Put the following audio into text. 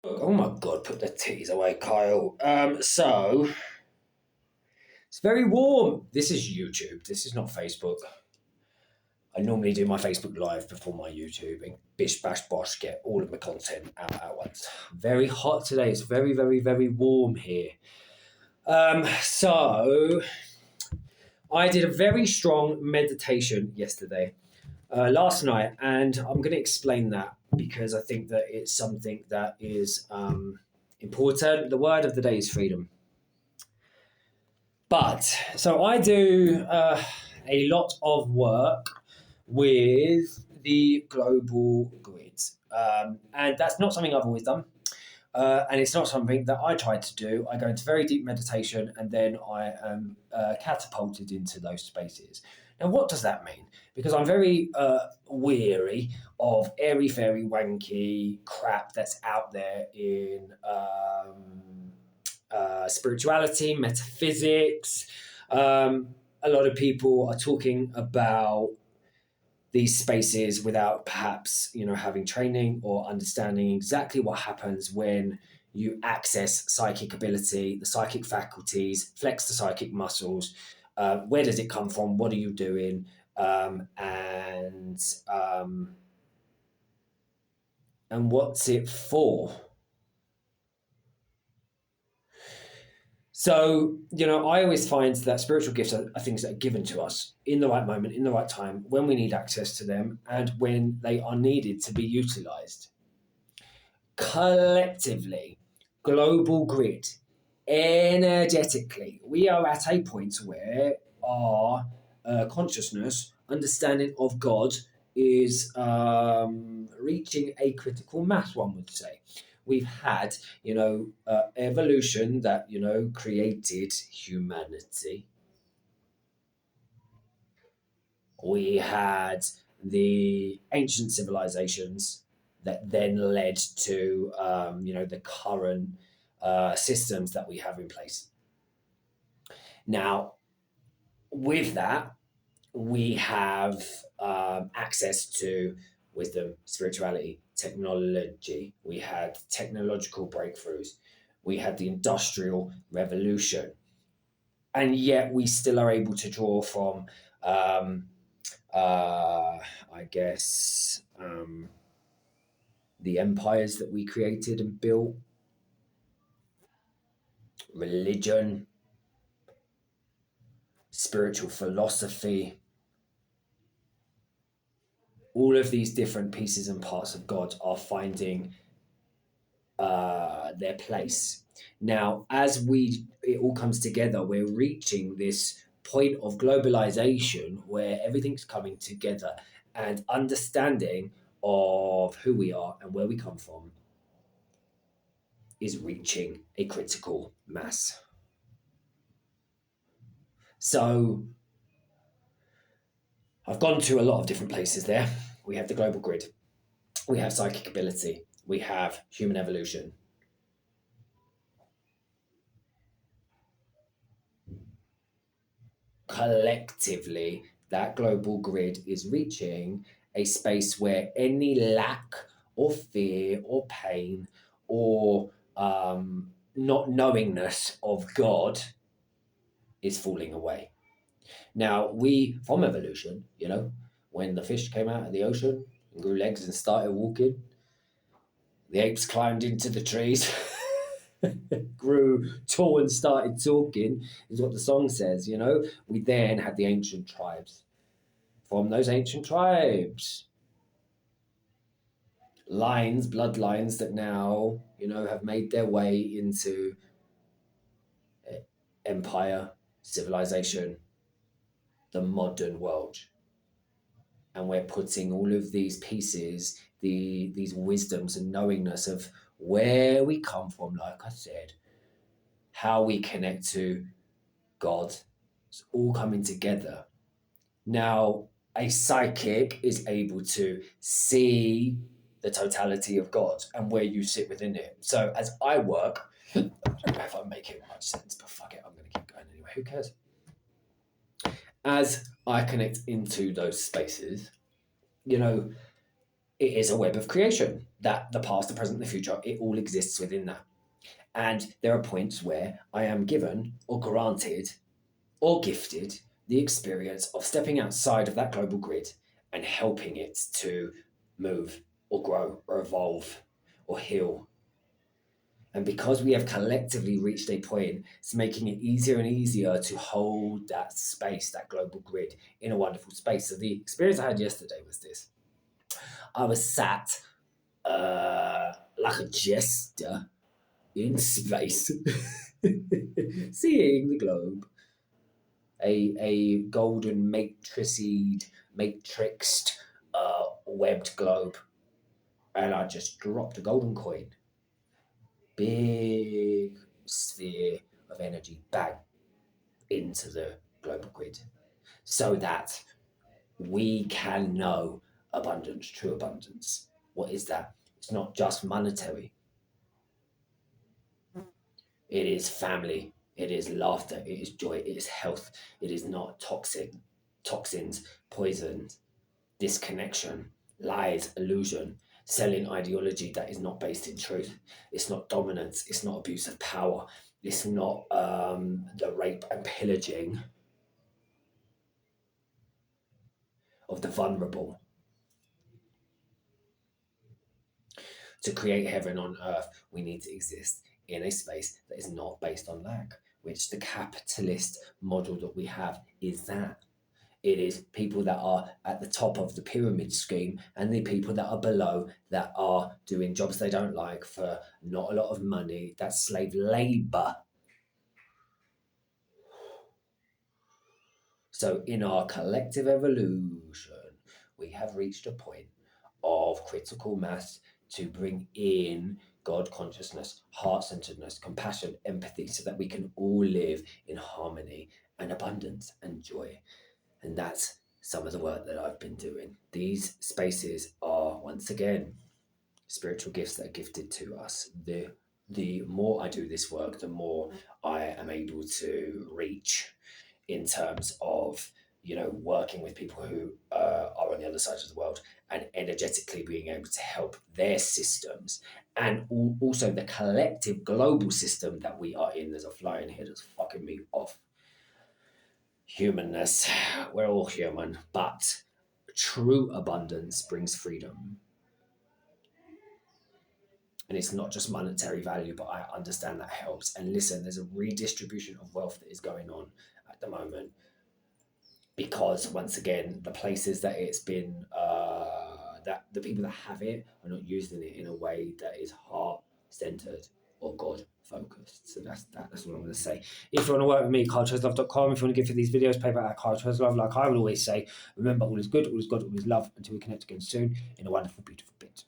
Oh my god, put the titties away, Kyle. So it's very warm. This is YouTube. This is not Facebook. I normally do my Facebook Live before my YouTube and bish bash bosh get all of my content out at once. Very hot today. It's very, very, very warm here. So I did a very strong meditation yesterday, last night, and I'm going to explain that because I think that it's something that is important. The word of the day is freedom. But so I do a lot of work with the global grid, and that's not something I've always done. And it's not something that I try to do. I go into very deep meditation and then I am catapulted into those spaces. Now, what does that mean? Because I'm very weary of airy, fairy, wanky crap that's out there in spirituality, metaphysics. A lot of people are talking about these spaces without perhaps having training or understanding exactly what happens when you access psychic ability, the psychic faculties, flex the psychic muscles. Where does it come from? What are you doing? And what's it for? So, I always find that spiritual gifts are things that are given to us in the right moment, in the right time, when we need access to them, and when they are needed to be utilized. Collectively, global grid, energetically, we are at a point where our consciousness, understanding of God, is reaching a critical mass, one would say. We've had, evolution that, created humanity. We had the ancient civilizations that then led to, the current systems that we have in place. Now, with that, we have access to wisdom, spirituality, technology. We had technological breakthroughs. We had the Industrial Revolution. And yet we still are able to draw from, I guess, the empires that we created and built, religion, spiritual philosophy, all of these different pieces and parts of God are finding their place. Now, as it all comes together, we're reaching this point of globalization where everything's coming together and understanding of who we are and where we come from is reaching a critical mass. So I've gone to a lot of different places there. We have the global grid, we have psychic ability, we have human evolution. Collectively, that global grid is reaching a space where any lack or fear or pain or not knowingness of God is falling away. Now, we, from evolution, when the fish came out of the ocean and grew legs and started walking, the apes climbed into the trees, grew tall and started talking, is what the song says, We then had the ancient tribes. From those ancient tribes, bloodlines that now, have made their way into empire, civilization, the modern world. And we're putting all of these pieces, these wisdoms and knowingness of where we come from, like I said, how we connect to God, it's all coming together. Now, a psychic is able to see the totality of God and where you sit within it. So as I work, I don't know if I'm making much sense, but fuck it, I'm going to keep going anyway. Who cares? As I connect into those spaces, it is a web of creation that the past, the present, the future, it all exists within that. And there are points where I am given or granted or gifted the experience of stepping outside of that global grid and helping it to move or grow or evolve or heal. And because we have collectively reached a point, it's making it easier and easier to hold that space, that global grid, in a wonderful space. So the experience I had yesterday was this. I was sat like a jester in space, seeing the globe, a golden matrixed webbed globe, and I just dropped a golden coin, big sphere of energy, bang, into the global grid, so that we can know abundance, true abundance. What is that? It's not just monetary. It is family. It is laughter. It is joy. It is health. It is not toxins, poisons, disconnection, lies, illusion, selling ideology that is not based in truth. It's not dominance. It's not abuse of power. It's not the rape and pillaging of the vulnerable. To create heaven on earth, we need to exist in a space that is not based on lack, which the capitalist model that we have is that. It is people that are at the top of the pyramid scheme and the people that are below that are doing jobs they don't like for not a lot of money. That's slave labor. So in our collective evolution, we have reached a point of critical mass to bring in God consciousness, heart centeredness, compassion, empathy, so that we can all live in harmony and abundance and joy. And that's some of the work that I've been doing. These spaces are, once again, spiritual gifts that are gifted to us. The more I do this work, the more I am able to reach in terms of, working with people who are on the other side of the world and energetically being able to help their systems, and also the collective global system that we are in. There's a fly in here that's fucking me off. Humanness, we're all human, but true abundance brings freedom. And it's not just monetary value, but I understand that helps. And listen, there's a redistribution of wealth that is going on at the moment, because once again, the places that it's been, that the people that have it are not using it in a way that is heart-centered or God-focused. So that's what I'm going to say. If you want to work with me, KyleChoselove.com. If you want to give for these videos, pay back at Kyle Choselove. Like I will always say, remember, all is good, all is God, all is love, until we connect again soon in a wonderful, beautiful bit.